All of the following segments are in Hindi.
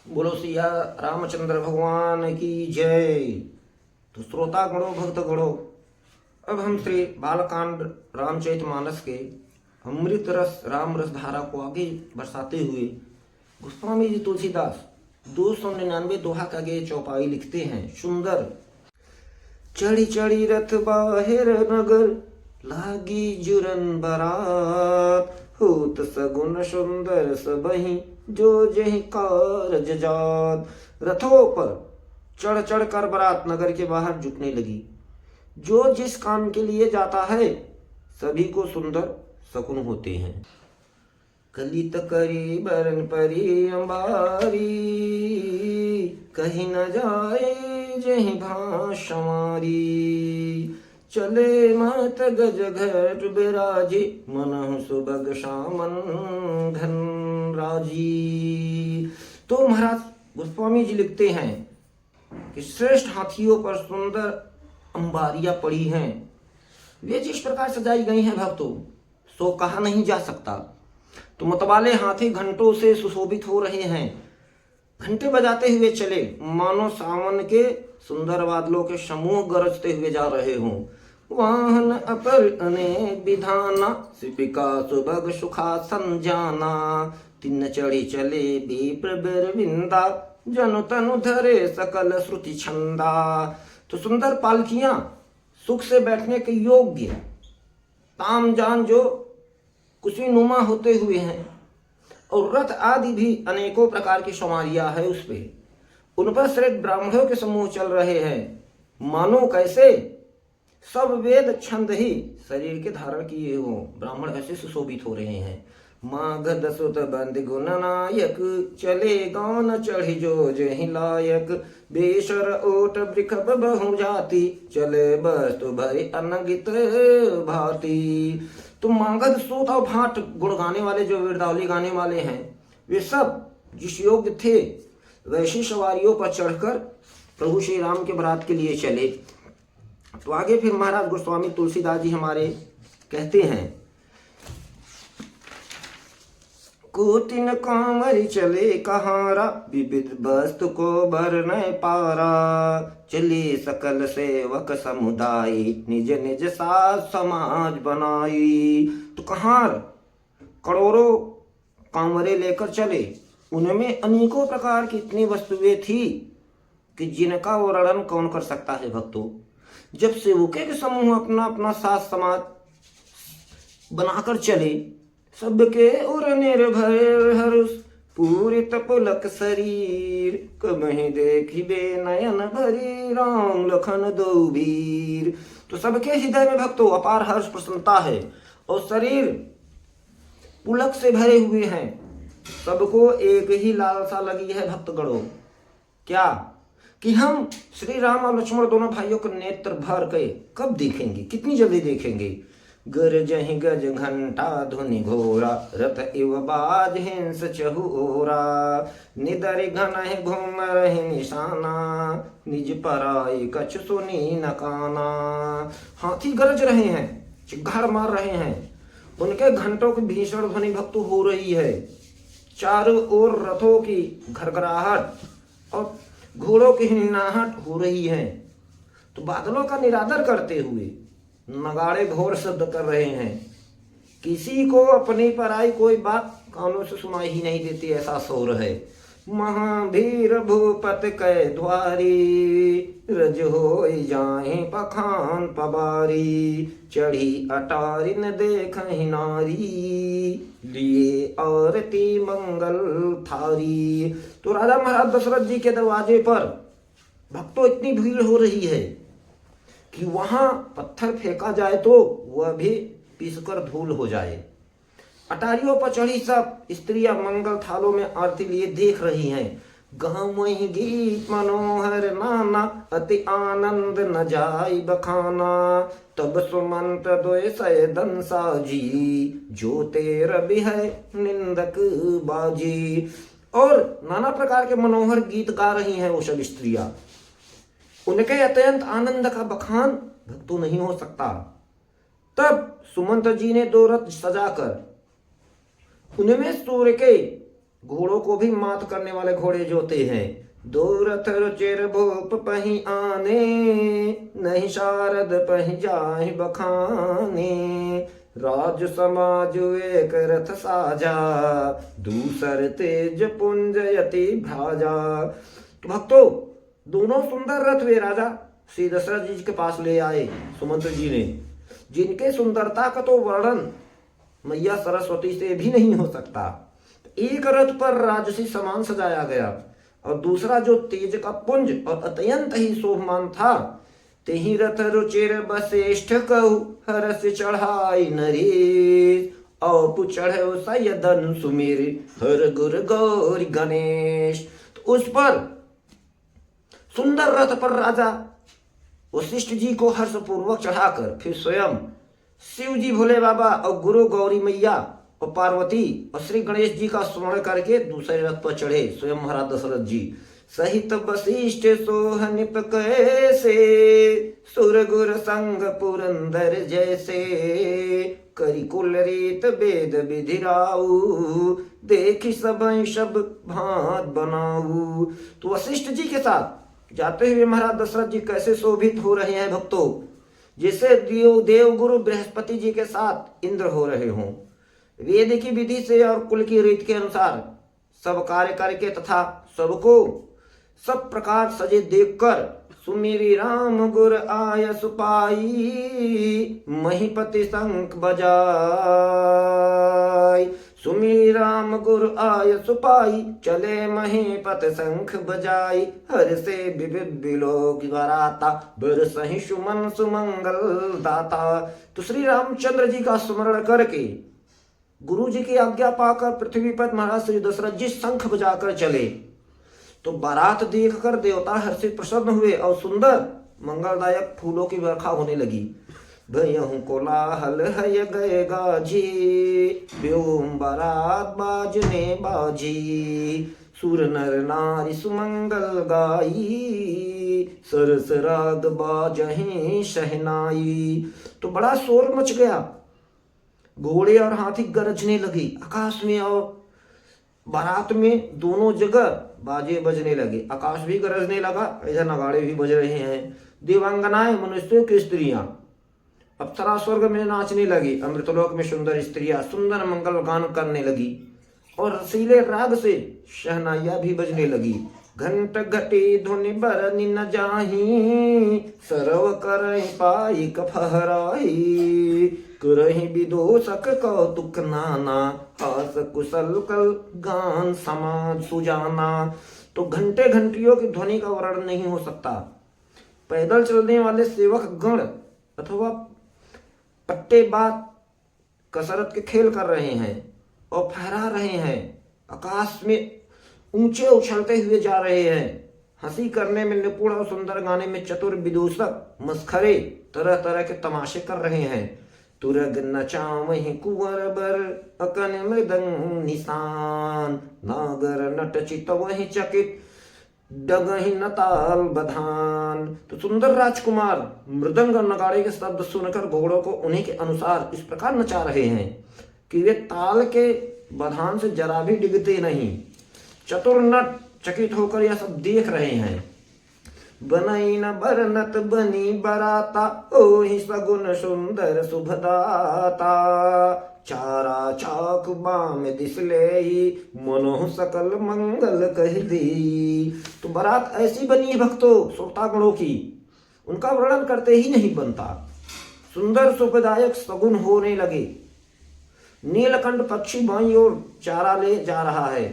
बोलो सिया रामचंद्र भगवान की जय। तो श्रोता गणों भक्त गणों, अब हम श्री बालकांड रामचरितमानस के अमृत रस राम रस धारा को आगे बरसाते हुए गोस्वामी जी तुलसीदास 299 दोहा का गे चौपाई लिखते हैं। सुंदर चढ़ी चढ़ी रथ बाहिर नगर, लागी जुरन बरात, होत सगुन सुंदर सबही, जो जही कारज जात। रथों पर चढ़ चढ़ कर बारात नगर के बाहर जुटने लगी। जो जिस काम के लिए जाता है सभी को सुंदर शकुन होते हैं। कलित करी बरन परी अंबारी, कहीं न जाए जही भाष हमारी। चले मत गज घट बिराजी, मनहु सुबग शामन घन राजी। तो महाराज गोस्वामी जी लिखते हैं कि श्रेष्ठ हाथियों पर सुंदर अंबारियां पड़ी हैं। वे जिस प्रकार सजाई गई हैं भक्तों, सो कहा नहीं जा सकता। तो मतवाले हाथी घंटों से सुशोभित हो रहे हैं, घंटे बजाते हुए चले, मानो सावन के सुंदर बादलों के समूह गरजते हुए जा रहे हों। वाहन अपर अनेक विधाना, सिपिका सुभग सुखासन जाना। तिन चढ़ी चले विप्र बिरविंदा, जनु तनु धरे सकल श्रुति छंदा। तो सुंदर पालकियां सुख से बैठने के योग्य, ताम जान जो कुशी नुमा होते हुए हैं, और रथ आदि भी अनेकों प्रकार की सवारियां है उस पे। उन पर श्रेष्ठ ब्राह्मणों के समूह चल रहे हैं, मानो कैसे सब वेद छंद ही शरीर के धारण किए हो। ब्राह्मण ऐसे सुशोभित हो रहे हैं। माघ सुत बंद गुण नायक, चले गान चढ़ी जो जहि लायक। बेसर ओट वृखभ बहु जाति, चले वस्तु भरी अनगित भांति। तो मागध सूत और भाट गुण गाने वाले, जो वीरदावली गाने वाले हैं, वे सब जिस योग्य थे वैसी सवारियों पर चढ़कर प्रभु श्री राम के बारात के लिए चले। तो आगे फिर महाराज गोस्वामी तुलसीदास जी हमारे कहते हैं, कोटिन कांवरी चले कहारा, विविध वस्तु को भर न पारा। चले सकल सेवक समुदाय, निज निज साथ समाज बनाई। तो कहार करोड़ों कांवरे लेकर चले, उनमें अनेकों प्रकार की इतनी वस्तुएं थी कि जिनका वर्णन कौन कर सकता है भक्तों। जब सेवके के समूह अपना अपना साथ समाज बनाकर चले, सबके उर निर्भय हर्ष, पूरित पुलक शरीर। कबहि देखिबे नयन भरी, राम लखन दो वीर। तो सबके हृदय में भक्तों अपार हर्ष प्रसन्नता है, और शरीर पुलक से भरे हुए हैं। सबको एक ही लालसा लगी है भक्तगणों, क्या कि हम श्री राम और लक्ष्मण दोनों भाइयों को नेत्र भर के कब देखेंगे, कितनी जल्दी देखेंगे। गरजहि गज घंटा ध्वनि घोरा, रथ इव बाज हिंस चहुरा। निदरि घनहि घूम रहि निशाना, निज पराई कछु सुनी न काना। हाथी गरज रहे हैं, चिघाड़ मार रहे हैं, उनके घंटों की भीषण ध्वनि भक्त हो रही है। चारों ओर रथों की घरघराहट और घोड़ों की हिन्नाहट हो रही है। तो बादलों का निरादर करते हुए नगाड़े घोर शब्द कर रहे हैं। किसी को अपनी पराई कोई बात कानों से सुनाई ही नहीं देती, ऐसा शोर है। महावीर भूपत कै द्वारी, रज हो जाए पखान पबारी। चढ़ी अटारी न देख नारी, लिए आरती मंगल थारी। तो राजा महाराज दशरथ जी के दरवाजे पर भक्तों इतनी भीड़ हो रही है कि वहां पत्थर फेंका जाए तो वह भी पिसकर धूल हो जाए। अटारियों पर चढ़ी सब स्त्रियां मंगल थालों में आरती लिए देख रही हैं। गावहीं गीत मनोहर नाना, अति आनंद न जाई बखाना। तब सुमंत दोय सैदन साजी, जो तेर भी है निंदक बाजी। और नाना प्रकार के मनोहर गीत गा रही हैं वो सब स्त्रियां। उनके अत्यंत आनंद का बखान भक्तों नहीं हो सकता। तब सुमंत जी ने दो रथ सजाकर उनमें सूर्य के घोड़ों को भी मात करने वाले घोड़े जोते हैं। दो रथ रुचिर भूप पही आने, नहीं शारद पही जाहि बखाने। राज समाज एक रथ साजा, दूसर तेज पुंज यति भ्राजा। तो भक्तों, दोनों सुंदर रथ वे राजा श्री दशरथ जी के पास ले आए सुमंत्र जी ने, जिनके सुंदरता का तो वर्णन मैया सरस्वती से भी नहीं हो सकता। एक रथ पर राजसी सामान सजाया गया और दूसरा जो तेज का पुंज और अत्यंत ही शोभमान था। तेहि रथ रुचिर बसेष्ठ कहु, हरस चढ़ाई नरेश। औपु चढ़े सयदन सुमेर, हर गुर गौरी गणेश। तो उस पर सुंदर रथ पर राजा वशिष्ठ जी को हर्षपूर्वक चढ़ाकर फिर स्वयं शिव जी भोले बाबा और गुरु गौरी मैया और पार्वती और श्री गणेश जी का स्मरण करके दूसरे रथ पर चढ़े स्वयं महाराज दशरथ जी। सहित वशिष्ठ सोह निप कैसे, सुर गुर संग पुरंदर जैसे। करी कुल रीत वेद विधिराऊ, देखी सब शब भात बनाऊ। तो वशिष्ठ जी के साथ जाते हुए महाराज दशरथ जी कैसे शोभित हो रहे हैं भक्तों, जैसे देव गुरु बृहस्पति जी के साथ इंद्र हो रहे हों। वेद की विधि से और कुल की रीत के अनुसार सब कार्य करके तथा सबको सब प्रकार सजे देखकर सुमेरी राम गुर आय सुपाई। महीपति शंख बजाय, सुमेरी राम गुर आय सुपाई। चले महीपत शंख बजाई, हर से विविध बिलोक वराता। बरसहि सुमन सुमंगल दाता। तो श्री रामचंद्र जी का स्मरण करके गुरु जी की आज्ञा पाकर पृथ्वी पर महाराज श्री दशरथ जी शंख बजाकर चले। तो बारात देखकर देवता हर्षित प्रसन्न हुए और सुंदर मंगलदायक फूलों की वर्षा होने लगी। भयहु कोलाहल हय गए गाजी, व्योम बारात बाजने बाजी। सुर नर नारी सुमंगल गाई, सरस राग बाजहि शहनाई। तो बड़ा शोर मच गया, घोड़े और हाथी गरजने लगे। आकाश में और बारात में दोनों जगह बाजे बजने लगे। आकाश भी गरजने लगा, इधर नगाड़े भी बज रहे हैं। देवांगनाएं मनुष्यों की स्त्रियां अप्सरा स्वर्ग में नाचने लगी। अमृतलोक में सुंदर स्त्रियां सुंदर मंगल गान करने लगी और रसीले राग से शहनाइयां भी बजने लगी। घंट घटी धुनि बरनि न जाही, सरव करहि पाई कफहराई। करहि विदोषक कौतुक नाना, हास कुशल कल गान समाज सुजाना। तो घंटे घंटियों की ध्वनि का वर्णन नहीं हो सकता। पैदल चलने वाले सेवक गण अथवा पट्टेबाज कसरत के खेल कर रहे हैं और फहरा रहे हैं। आकाश में ऊंचे उछलते हुए जा रहे हैं। हंसी करने में निपुण और सुंदर गाने में चतुर विदूषक मस्खरे तरह तरह के तमाशे कर रहे हैं। तुरग नचावहि कुंवर बर, अकन मृदंग निशान। नागर नट चितवहि चकित, डगहि नताल बधान। तो सुंदर राजकुमार मृदंग और नगाड़े के शब्द सुनकर घोड़ों को उन्हीं के अनुसार इस प्रकार नचा रहे हैं कि वे ताल के बधान से जरा भी डिगते नहीं। चतुर नट चकित होकर यह सब देख रहे हैं। बनई न बरनत बनी बराता, ओहि सगुन सुंदर शुभदाता। चारा चाक बाम दिसले ही, मनोह सकल मंगल कह दी। तो बारात ऐसी बनी है भक्तों श्रोतागणों की, उनका वर्णन करते ही नहीं बनता। सुंदर सुखदायक सगुन होने लगे। नीलकंठ पक्षी बाई ओर चारा ले जा रहा है,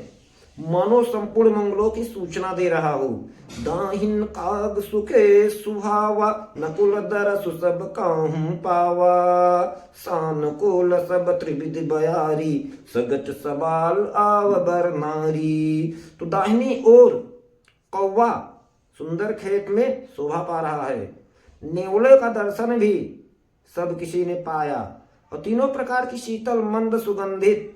मानो संपूर्ण मंगलों की सूचना दे रहा हो। दाहिन काग सुखे सुहावा, नकुल दरसु सब काहू पावा। सानुकूल सब त्रिविध बयारी, सगट सबाल आवबर नारी। तो दाहिनी ओर कौवा सुंदर खेत में शोभा पा रहा है। नेवले का दर्शन भी सब किसी ने पाया और तीनों प्रकार की शीतल मंद सुगंधित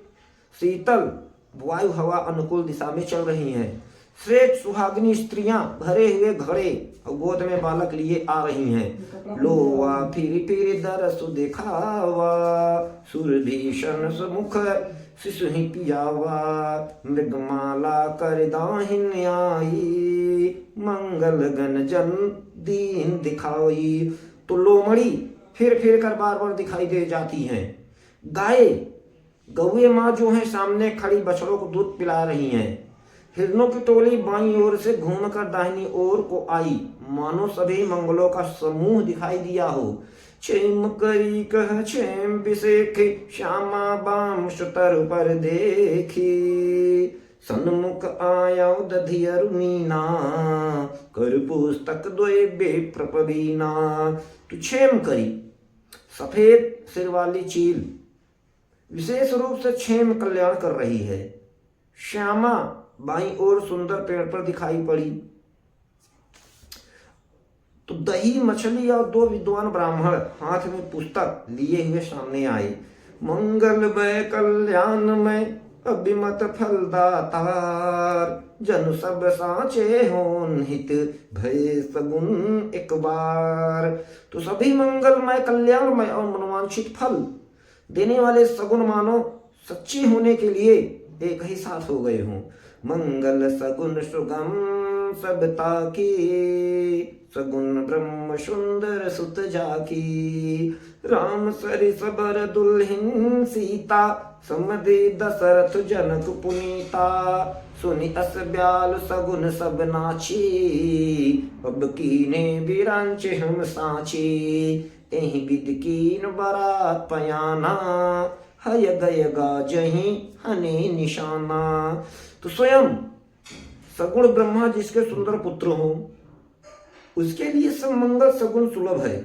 शीतल वायु हवा अनुकूल दिशा में चल रही हैं। श्रेष्ठ सुहागिनी स्त्रियां भरे हुए घड़े और गोद में बालक लिए आ रही हैं। लोवा फिर फिर दरसु दिखावा, सुर भीषण सुमुख शिशु ही पियावा, मृगमाला कर दाहिन आई, मंगल गण जन दीन दिखाई। तो लोमड़ी फिर फिर कर बार बार दिखाई दे जाती हैं। गाय गौए माँ जो है सामने खड़ी बछड़ों को दूध पिला रही हैं। हिरणों की टोली बाईं ओर से घूमकर दाहिनी ओर को आई, मानो सभी मंगलों का समूह दिखाई दिया हो। क्षेम करी कह क्षेम बिसेखी, श्यामा बाम सुतर पर देखी, सन्मुख आया दधियर मीना, कर पुस्तक द्वय बेप्रपदीना। तो क्षेम करी सफेद सिर वाली चील विशेष रूप से क्षेम कल्याण कर रही है। श्यामा बाईं ओर सुंदर पेड़ पर दिखाई पड़ी। तो दही मछली और दो विद्वान ब्राह्मण हाथ में पुस्तक लिए हुए सामने आए। मंगल वै कल्याण में अभिमत फलदातार, जन सब साचे होन हित भय सगुन एक बार। तो सभी मंगलमय कल्याणमय और मनोवांछित फल देने वाले सगुन मानो सच्चे होने के लिए एक ही साथ हो गए हों। मंगल सगुन सुगम सबता की, सगुन ब्रह्म सुंदर सुत जाकी, राम सरि सबर दुल्हिन सीता, समदि दशरथ जनक पुनीता, सुनि अस ब्याल सगुन सब नाची, अब कीने बिरांचे हम साची, एहि विधि कीन बरात पयाना, हय गय गाजहि हने निशाना। तो स्वयं सगुण ब्रह्मा जिसके सुंदर पुत्र हो उसके लिए सब मंगल सगुन सुलभ है।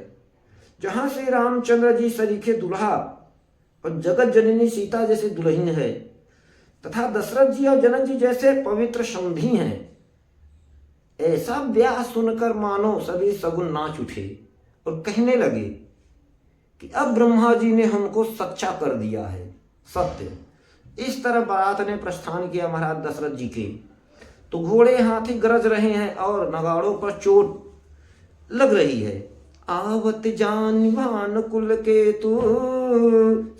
जहां श्री रामचंद्र जी सरीखे दुल्हा और जगत जननी सीता जैसे दुल्हन है, तथा दशरथ जी और जनक जी जैसे पवित्र समधी हैं, ऐसा ब्याह सुनकर मानो सभी सगुन नाच उठे और कहने लगे कि अब ब्रह्मा जी ने हमको सच्चा कर दिया है, सत्य। इस तरह बारात ने प्रस्थान किया महाराज दशरथ जी के। तो घोड़े हाथी गरज रहे हैं और नगाड़ों पर चोट लग रही है। आवत जान भान कुल के तू,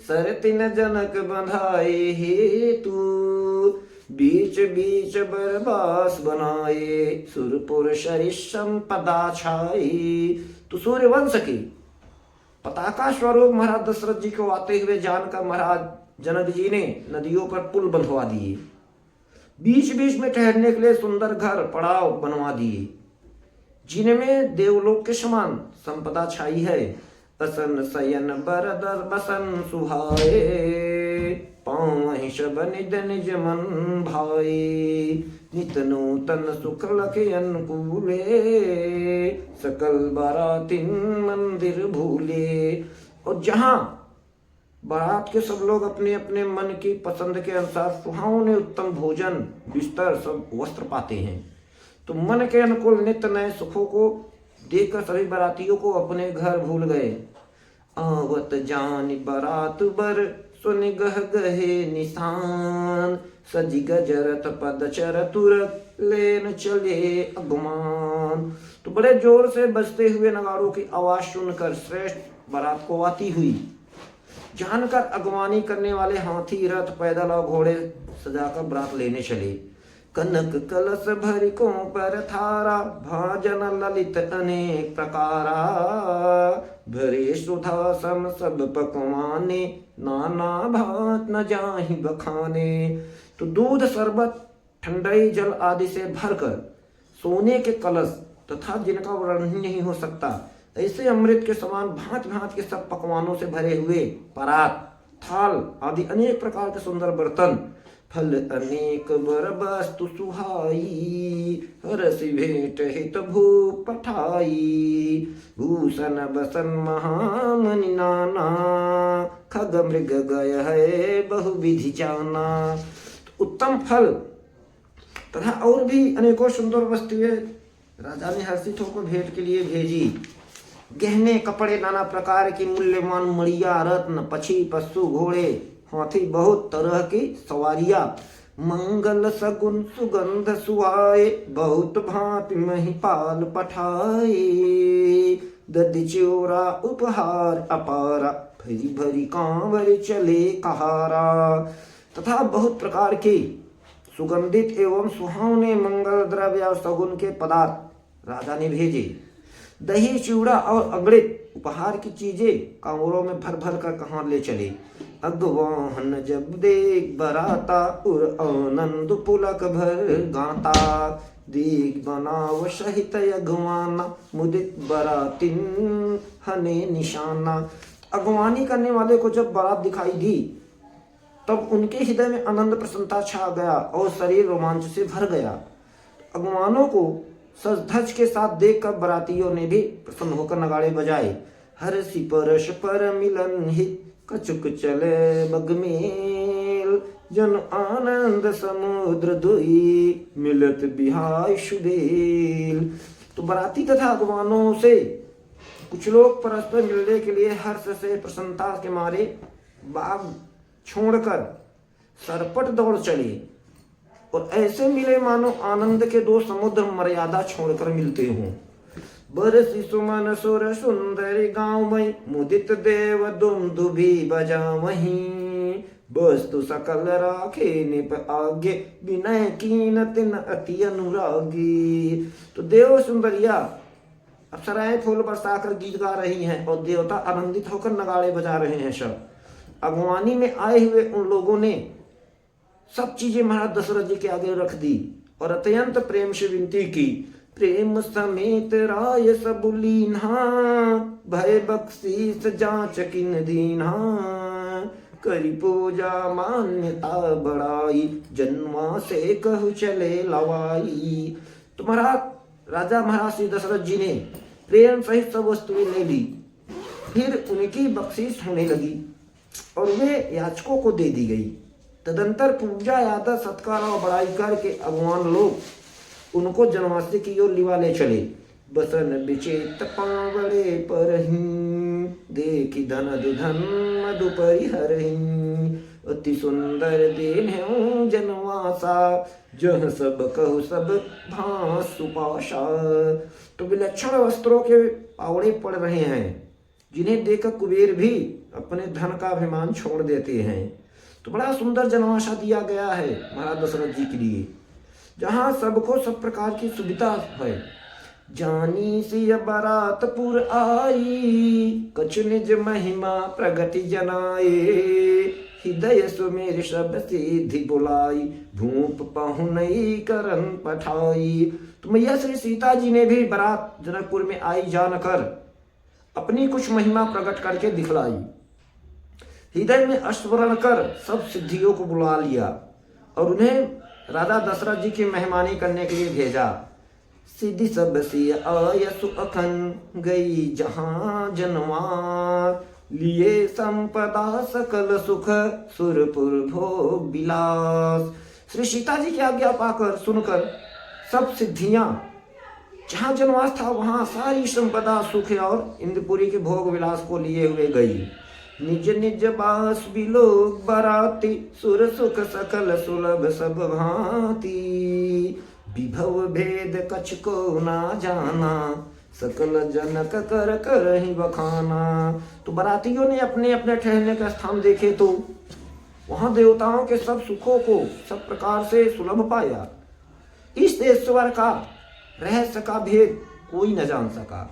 सरतिन जनक बंधाए हेतु, बीच बीच बरबास बनाए, सुरपुर शरीर संपदा छाई। तो सूर्य वंश के पताका स्वरूप महाराज दशरथ जी को आते हुए जानकर महाराज जनक जी ने नदियों पर पुल बंधवा दिए, बीच बीच में ठहरने के लिए सुंदर घर पड़ाव बनवा दिए, जिनमें देवलोक के समान संपदा छाई है। असन सयन बरदर बसन सुहाए, पावहि शब निज निज मन भाई, नित नूतन सुख लखे अनुकूले, सकल बारातिन मंदिर भूले। और जहां बारात के सब लोग अपने अपने मन की पसंद के अनुसार सुहावने उत्तम भोजन बिस्तर सब वस्त्र पाते हैं, तो मन के अनुकूल नित्य नए सुखों को देखकर सभी बारातियों को अपने घर भूल गए। आवत जान बारात बर, सुनि गह गहे निशान, सजी गजरत पद चरतुर, लेन चले अगमान। तो बड़े जोर से बजते हुए नगाड़ों की आवाज सुनकर श्रेष्ठ बारात को आती हुई जानकर अगवानी करने वाले हाथी रथ पैदल और घोड़े सजाकर बारात लेने चले। कनक कलश भरी को पर थारा, भाजन ललित अनेक प्रकारा, भरे सुधा सम सब पकवाने, नाना भात न जाहि बखाने। तो दूध शरबत ठंडाई जल आदि से भरकर सोने के कलश तथा जिनका वर्णन नहीं हो सकता ऐसे अमृत के समान भांत भांत के सब पकवानों से भरे हुए परात थाल आदि अनेक प्रकार के सुंदर बर्तन, फल अनेक बर वस्तु सुहाई, रसि भेंट हित भूप पठाई, भूषण बसन महामनि नाना, खग मृग गय है बहु विधि जाना। तो उत्तम फल तथा और भी अनेकों सुंदर वस्तुएं राजा ने हर्षित होकर भेंट के लिए भेजी। गहने कपड़े नाना प्रकार की मूल्यवान मड़िया रत्न पक्षी पशु घोड़े हाथी बहुत तरह की सवारियां, मंगल सगुन सुगंध सुहाए, बहुत भांति महिपाल पठाए, दधि चोरा उपहार अपारा, भरी भरी कांवर चले कहारा। तथा बहुत प्रकार के सुगंधित एवं सुहावने मंगल द्रव्य और सगुन के पदार्थ राजा ने भेजे। दही चूड़ा और अगड़ित उपहार की चीजें कांवरों में भर भर कर कहाँ ले चले। अगवाहन जब देख बराता उर आनंद पुलक भर गाता, देख बनाव सहित अगवाना मुदित बरातिन हने निशाना। अगवानी करने वाले को जब बारात दिखाई दी तब उनके हृदय में आनंद प्रसन्नता छा गया और शरीर रोमांच से भर गया। अगवानों को सज धज के साथ देखकर बरातियों ने भी प्रसन्न होकर नगाड़े बजाए। हर सी परश पर मिलन हित कचुक चले बगमेल, जन आनंद समुद्र दुई मिलत बिहाय सुदेल। तो बराती तथा अगवानों से कुछ लोग परस्पर मिलने के लिए हर्ष से प्रसन्नता के मारे बाग छोड़कर सरपट दौड़ चले और ऐसे मिले मानो आनंद के दो समुद्र मर्यादा छोड़कर मिलते हों। बरसी सुमन सुर सुंदरी गाँव में मुदित देव दुम दुभी बजा वहीं, वस्तु सकल राखे निप आगे विनय कीन तिन अति अनुरागी। तो देव सुंदरिया अप्सराएं फूल बरसाकर गीत गा रही हैं और देवता आनंदित होकर नगाड़े बजा रहे हैं। सब अगवानी में आए हुए उन लोगों ने सब चीजें महाराज दशरथ जी के आगे रख दी और अत्यंत प्रेम से विनती की। प्रेम समेत राय सब लीन्हा, भय बख्शीस जांच किन दीन्हा, करी पूजा मान्यता बढ़ाई, जन्मा से कहु चले लवाई। तुम्हारा राजा महाराज श्री दशरथ जी ने प्रेम सहित सब वस्तुएं ले ली, फिर उनकी बख्शीश होने लगी और वे याचकों को दे दी गई। तदंतर पूजा आदर सत्कार और बड़ाई करके अगवान लोग उनको जनवासी की ओर लिवा ले चले। बसन विचेत पावड़े परहीं, देखी धन दुधन मधु परिहरहीं, अति सुंदर देन जनवासा, जह सब कहु सब भास सुपाशा। तो विलक्षण वस्त्रों के पावड़े पड़ रहे हैं जिन्हें देखकर कुबेर भी अपने धन का अभिमान छोड़ देते हैं। तो बड़ा सुंदर जनवासा दिया गया है महाराज दशरथ जी के लिए, जहाँ सबको सब प्रकार की सुविधा है। जानी सी बरातपुर आई, कछु निज महिमा प्रगति जनाए, हृदय सुमेर सब सिद्धि बुलाई, भूप पहुनई करन पठाई। तो मैया श्री सीता जी ने भी बारात जनकपुर में आई जानकर अपनी कुछ महिमा प्रकट करके दिखलाई। हृदय में अश्वरण कर सब सिद्धियों को बुला लिया और उन्हें राजा दशरथ जी की मेहमानी करने के लिए भेजा। सिद्धि सब सी आयसु अखन, गई जहां जनवार, लिए संपदा सकल सुख, सुरपुर भोग विलास। श्री सीता जी की आज्ञा पाकर सुनकर सब सिद्धियां जहां जनवास था वहां सारी संपदा सुख और इंद्रपुरी के भोग विलास को लिए हुए गई। निज निज बास बिलोक बराती, सुर सुख सकल सुलभ सब भांति, विभव भेद कछ को ना जाना, सकल जनक कर कर ही बखाना। तो बरातियों ने अपने अपने ठहरने का स्थान देखे तो वहां देवताओं के सब सुखों को सब प्रकार से सुलभ पाया। इस ईश्वर का रहस्य का भेद कोई न जान सका।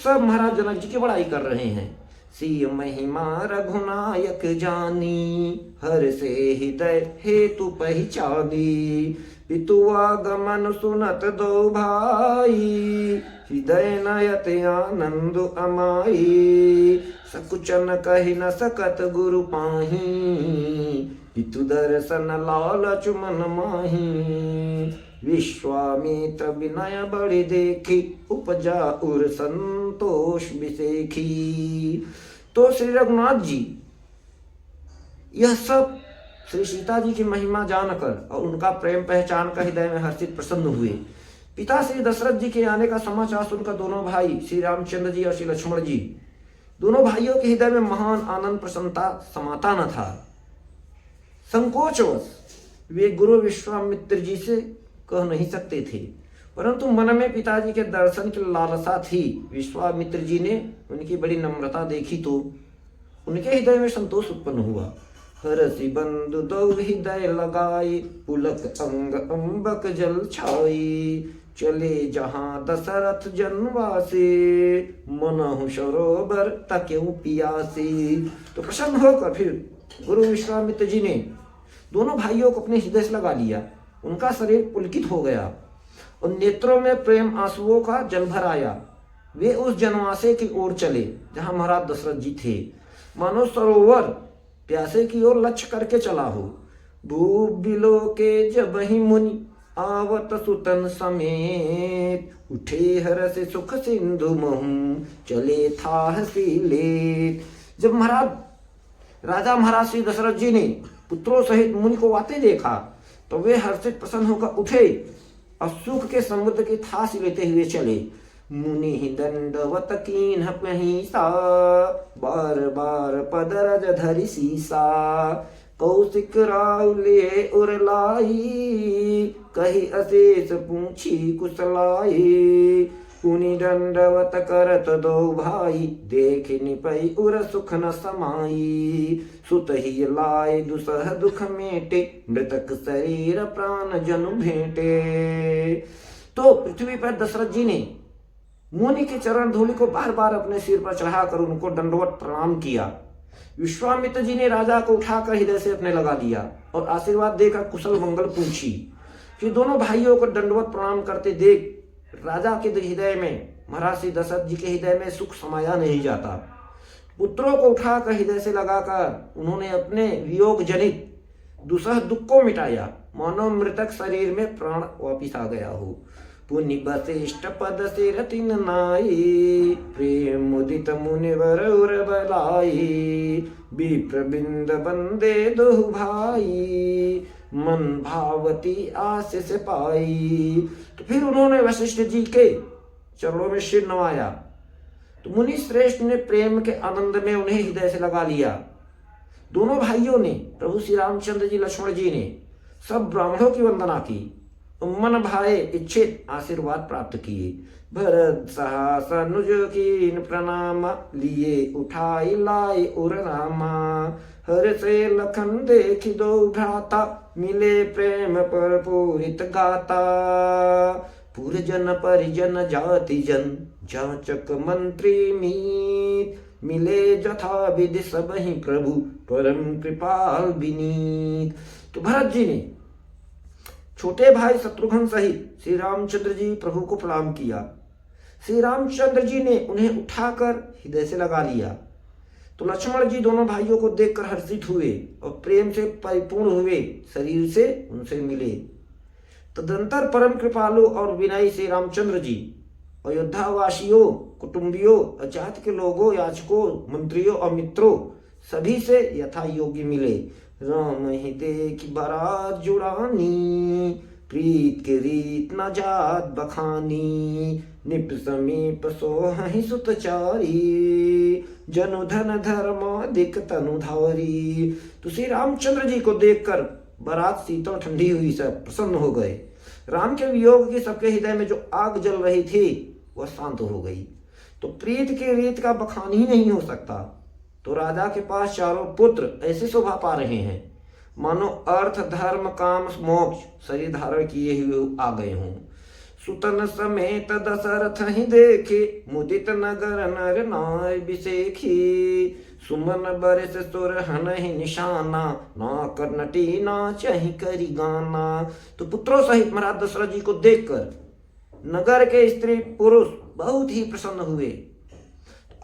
सब महाराज जनक जी की बड़ाई कर रहे हैं। सी महिमा रघुनायक जानी, हर से हृदय हेतु पहचानी, पितुआगमन सुनत दो भाई, हृदय नयत आनंद अमाई, सकुचन कहि न सकत गुरु पाही, पितु दर्शन लालच मन माही, विश्वामित्र विनय बड़े देखी, उपजा उर संतोष विसेखी। तो श्री रघुनाथ जी यह सब श्री सीता जी की महिमा जानकर और उनका प्रेम पहचान कर हृदय में हर्षित प्रसन्न हुए। पिता श्री दशरथ जी के आने का समाचार सुनकर दोनों भाई श्री रामचंद्र जी और श्री लक्ष्मण जी दोनों भाइयों के हृदय में महान आनंद प्रसन्नता समाता न था। संकोचवश वे गुरु विश्वामित्र जी से कह नहीं सकते थे, परंतु मन में पिताजी के दर्शन की लालसा थी। विश्वामित्र जी ने उनकी बड़ी नम्रता देखी तो उनके हृदय में संतोष उत्पन्न हुआ हरसि बंधु दो हृदय लगाई, पुलक अंग अंबक जल छाई। चले जहाँ दशरथ जनवासी, मनहु सरोवर तक्यु पियासी। तो प्रसन्न होकर फिर गुरु विश्वामित्र जी ने दोनों भाइयों को अपने हृदय से लगा लिया। उनका शरीर पुलकित हो गया और नेत्रों में प्रेम आंसुओं का जल भर आया। वे उस जनवासे की ओर चले जहां महाराज दशरथ जी थे, मानो सरोवर प्यासे की ओर लक्ष्य करके चला हो। भूप बिलो के जब ही मुनि, आवत सुतन समेत। उठे हरष सुख सिंधु महु, चले था लेत। जब राजा महाराज श्री दशरथ जी ने पुत्रों सहित मुनि को आते देखा तो वे हर्षित प्रसन्न होकर उठे और सुख के समुद्र की थास लेते हुए चले। मुनि दंडवत कीन्ह पहिसा, बार बार पदरज धरि सीसा। कौशिक राउले उरलाई, कही अशेष पूछी कुशलाई। पुनि दंडवत करत दो भाई, देख निपई उर सुख न समाई। सुत ही लाए दुसह दुख मेटे, मृतक शरीर प्राण जनु भेंटे। तो पृथ्वी पर दशरथ जी ने मुनि के चरण धूलि को बार बार अपने सिर पर चढ़ाकर उनको दंडवत प्रणाम किया। विश्वामित्र जी ने राजा को उठाकर हृदय से अपने लगा दिया और आशीर्वाद देकर कुशल मंगल पूछी। फिर दोनों भाइयों को दंडवत प्रणाम करते देख राजा के हृदय में, महाराज श्री दशरथ जी के हृदय में सुख समाया नहीं जाता। पुत्रों को उठाकर हृदय से लगाकर उन्होंने अपने वियोग जनित दुसह दुख को मिटाया, मानो मृतक शरीर में प्राण वापिस आ गया हो। पुनि वशिष्ठ पद से रतिन नाई, प्रेम मुदित मुनिवर उर बलाई। विप्र बिंद बंदे दोहु भाई, मन भावती आशीष पाई। तो फिर उन्होंने वशिष्ठ जी के चरणों में सिर नवाया। तो मुनि श्रेष्ठ ने प्रेम के आनंद में उन्हें हृदय से लगा लिया। दोनों भाइयों ने, प्रभु श्री रामचंद्र जी लक्ष्मण जी ने सब ब्राह्मणों की वंदना की, मन भाए इच्छित आशीर्वाद प्राप्त किए। भरत सहसनुज कीन प्रणाम, लिए उठाई लाई उर रामा। हर से लखन देखी दो भ्राता, मिले प्रेम पर पूरित गाता। पुरजन परिजन जाति जन, जाचक मंत्री मीत। मिले जथा विधि सब ही प्रभु, परम कृपाल विनीत। तो भरत जी ने छोटे भाई शत्रुघ्न सहित श्री रामचंद्र जी प्रभु को प्रणाम किया। श्री रामचंद्र जी ने उन्हें उठाकर हृदय से लगा लिया। तो लक्ष्मण जी दोनों भाइयों को देखकर हर्षित हुए और प्रेम से परिपूर्ण हुए शरीर से उनसे मिले। तदंतर परम कृपालु और विनयी श्री रामचंद्र जी अयोध्या वासियों, कुटुंबियों, जाति के लोगों, याचकों, मंत्रियों और मित्रों सभी से यथा योग्य मिले। राम ही देख बारात जुड़ानी, प्रीत के रीत न जात बखानी। निप समीप सोहि सुतचारी, जनु धन धर्म अधिक तनुधारी। तो श्री रामचंद्र जी को देखकर बारात शीतल ठंडी हुई, सब प्रसन्न हो गए। राम के वियोग की सबके हृदय में जो आग जल रही थी वह शांत हो गई। तो प्रीत के रीत का बखान ही नहीं हो सकता। तो राजा के पास चारों पुत्र ऐसे शोभा पा रहे हैं मानो अर्थ धर्म काम मोक्ष शरीर धारण किए हुए आ गए हों। सुतन समेत दशरथ ही देखे, मुदित नगर नर नाय बिसेखी। सुमन बरस सुर हनहि निशाना, ना कर नटी ना चहि करी गाना। तो पुत्रों सहित महाराज दशरथ जी को देखकर नगर के स्त्री पुरुष बहुत ही प्रसन्न हुए।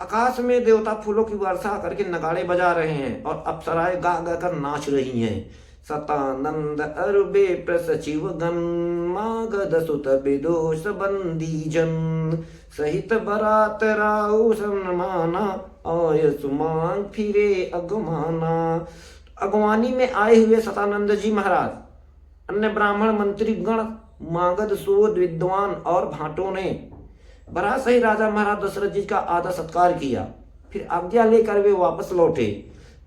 आकाश में देवता फूलों की वर्षा करके नगाड़े बजा रहे हैं और अप्सराएं गा गा कर नाच रही हैं। सतानंद अरुबे प्रसचिव गण, मागध सुत विदोष बंदी जन। सहित बरात राउ सन्माना, आय सुमांग फिरे अगमाना। अगवानी में आए हुए सतानंद जी महाराज, अन्य ब्राह्मण मंत्री गण, मागध सूद विद्वान और भाटों ने बरात सही राजा महाराज दशरथ जी का आदर सत्कार किया। फिर आज्ञा लेकर वे वापस लौटे।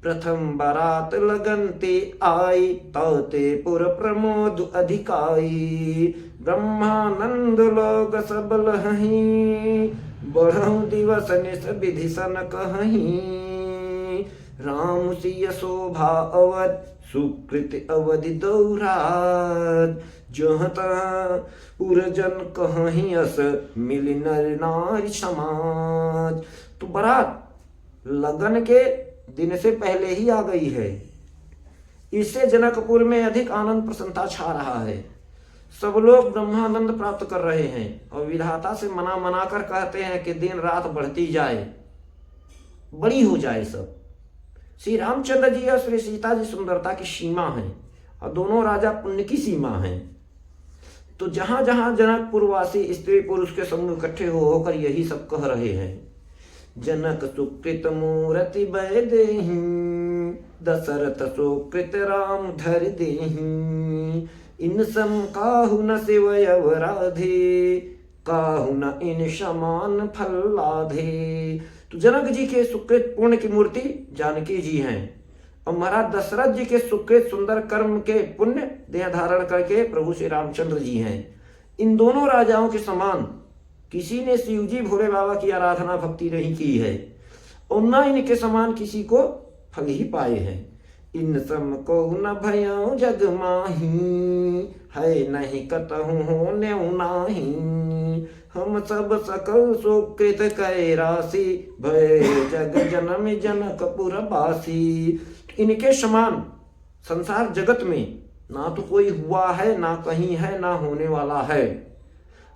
प्रथम बारात लगनते आई, तौते पुर प्रमोद अधिकाई। ब्रह्मानंद लोग सब लहहीं, बढ़ऊ दिवस निस विधि सन कहीं। राम सिय शोभा अवध सुकृत अवधि दौरात। जहाँ तहाँ उर्जन कहीं अस मिल नर नारी समाज। तो बारात लगन के दिन से पहले ही आ गई है। इससे जनकपुर में अधिक आनंद प्रसन्नता छा रहा है। सब लोग ब्रह्मानंद प्राप्त कर रहे हैं और विधाता से मना मना कर कहते हैं कि दिन रात बढ़ती जाए, बड़ी हो जाए सब। श्री रामचंद्र जी और श्री सीता जी सुंदरता की सीमा है और दोनों राजा पुण्य की सीमा है। तो जहां जहां जनकपुर वासी स्त्री पुरुष के समूह इकट्ठे होकर यही सब कह रहे हैं। जनक सुकृत मूर्ति बै देहि, दशरथ सुकृत राम धर देहि। इन सम काहु न शिवय राधे, काहु न इन समान फल लाधे। तो जनक जी के सुकृत पुण्य की मूर्ति जानकी जी हैं और महाराज दशरथ जी के सुकृत सुंदर कर्म के पुण्य देह धारण करके प्रभु श्री रामचंद्र जी हैं। इन दोनों राजाओं के समान किसी ने शिव जी भोले बाबा की आराधना भक्ति नहीं की है और न इनके समान किसी को फल ही पाए हैं। इन सम को न भयो जग माही, है नहीं कतहु हो न्यौ नाही। हम सब सकल सुकृत कै राशि, भय जग जनम जनकपुर बासी। इनके समान संसार जगत में ना तो कोई हुआ है, ना कहीं है, ना होने वाला है।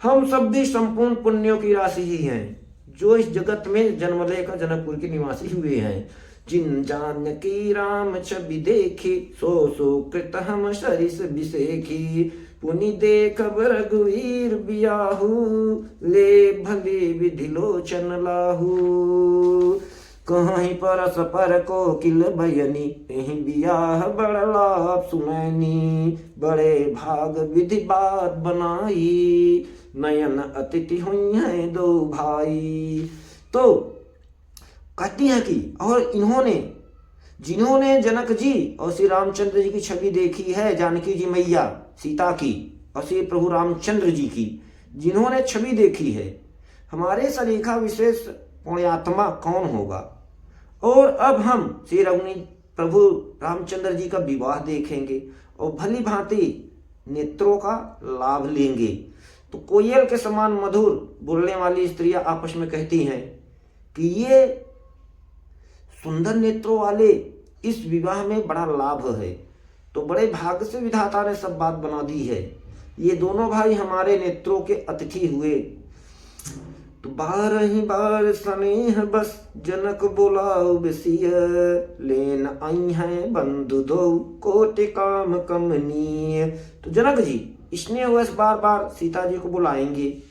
हम सब भी संपूर्ण पुण्यों की राशि ही हैं जो इस जगत में जन्म लेकर जनकपुर के निवासी हुए हैं। जिन जानकी राम छवि देखी, सो सुकृत हम सरिस बिसेखी। पुनि देखब रघुवीर बियाहू, ले भले विधि लोचन लाहू। कहीं परस पर को किल बयनी, कहीं बियाह बड़ लाभ सुनैनी। बड़े भाग विधि बात बनाई, नयन अतिथि हुई हैं दो भाई। तो कहती हैं कि और इन्होंने जिन्होंने जनक जी और श्री रामचंद्र जी की छवि देखी है, जानकी जी मैया सीता की और श्री प्रभु रामचंद्र जी की जिन्होंने छवि देखी है, हमारे सरीखा विशेष पुण्यात्मा कौन होगा। और अब हम श्री प्रभु रामचंद्र जी का विवाह देखेंगे और भली भांति नेत्रों का लाभ लेंगे। तो कोयल के समान मधुर बोलने वाली स्त्रियां आपस में कहती हैं कि ये सुंदर नेत्रों वाले इस विवाह में बड़ा लाभ है। तो बड़े भाग्य से विधाता ने सब बात बना दी है। ये दोनों भाई हमारे नेत्रों के अतिथि हुए। तो 12 बार स्नेह बस, जनक बोलाओ बसिय। लेन आई हैं बंधु दो, कोटि काम कमनीय। तो जनक जी स्नेह वश बार बार सीता जी को बुलाएंगे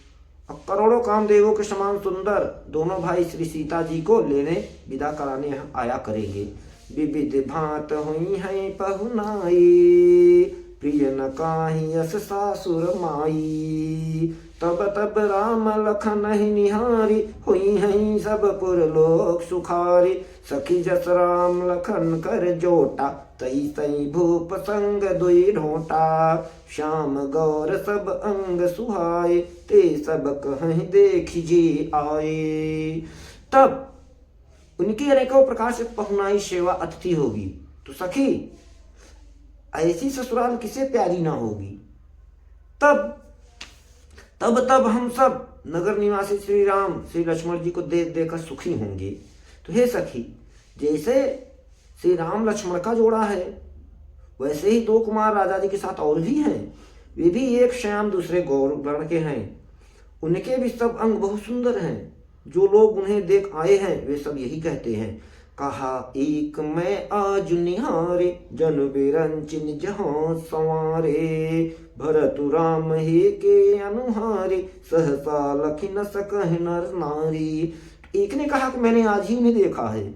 और करोड़ों कामदेवों के समान सुंदर दोनों भाई श्री सीता जी को लेने विदा कराने आया करेंगे। विविध भांत हुई हैं पहुनाई, प्रिय न काहि यस सासुर माई। तब तब राम लखन ही निहारी, हुई हैं सब पुर लोक सुखारी। सखी जस राम लखन कर जोटा, तई तई भूप संग दुई ढोटा। श्याम गौर सब अंग सुहाए, ते सब कहीं देखिए आए। तब उनकी अनेकों प्रकार से पहुनाई सेवा अतिथि होगी। तो सखी ऐसी ससुराल किसे प्यारी ना होगी। तब हम सब नगर निवासी श्री राम श्री लक्ष्मण जी को देख देकर सुखी होंगे। तो हे सखी, जैसे श्री राम लक्ष्मण का जोड़ा है, वैसे ही 2 कुमार राजा जी के साथ और भी हैं। वे भी एक श्याम दूसरे गौर वर्ण के हैं। उनके भी सब अंग बहुत सुंदर हैं। जो लोग उन्हें देख आए हैं वे सब यही कहते हैं। कहा एक मैं आज निहारे, जन बिरंचिन जहां संवारे। भरतु राम हे के अनुहारे, सहसा लखि न सकहि नर नारी। एक ने कहा कि मैंने आज ही उन्हें देखा है,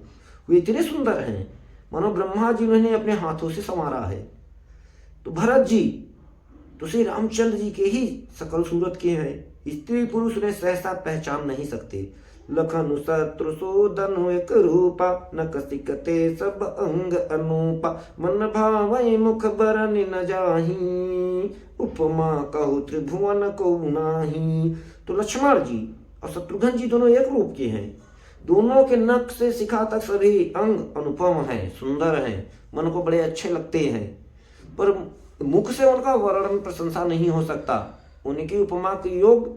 वे इतने सुंदर हैं मानो ब्रह्मा जी उन्हें अपने हाथों से संवारा है। तो भरत जी तो श्री रामचंद्र जी के ही सकल सूरत के हैं। स्त्री पुरुष उन्हें सहसा पहचान नहीं सकते। लखनु शत्रु सोदनु एक रूपा, न कसिकते सब अंग अनूपा। मन भावै मुख बरन न जाही, उपमा कहु त्रिभुवन को नाही। तो लक्ष्मण जी और शत्रुघ्न जी दोनों एक रूप के हैं। दोनों के नख से शिखा तक सभी अंग अनुपम हैं, सुंदर हैं, मन को बड़े अच्छे लगते हैं, पर मुख से उनका वर्णन प्रशंसा नहीं हो सकता। उनकी उपमा के योग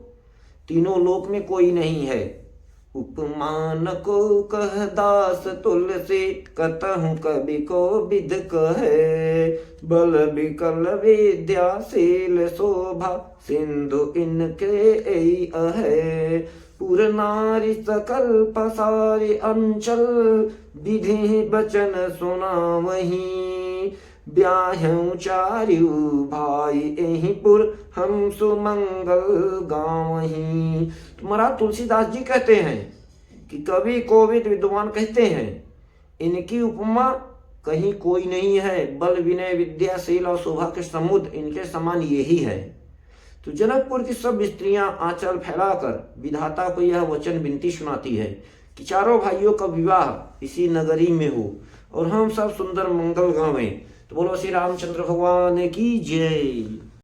तीनों लोक में कोई नहीं है। उपमान को कह दास तुलसी, कतहु कवि को विद कहे, बल विकल विद्याशील शोभा, सिंधु इनके ऐ अहे। पुर नारी सकल पसारे अंचल, विधि बचन सुना वही, ब्याहु चार्यु भाई एहि पुर, हम सुमंगल गावहीं। तो महाराज तुलसीदास जी कहते हैं कि कवि कोविद विद्वान कहते हैं इनकी उपमा कहीं कोई नहीं है, बल विनय विद्याशील और शोभा के समुद्र इनके समान यही है। तो जनकपुर की सब स्त्रियां आंचल फैलाकर विधाता को यह वचन विनती सुनाती है कि चारों भाइयों का विवाह इसी नगरी में हो और हम सब सुंदर मंगल गावें। तो बोलो श्री रामचंद्र भगवान की जय।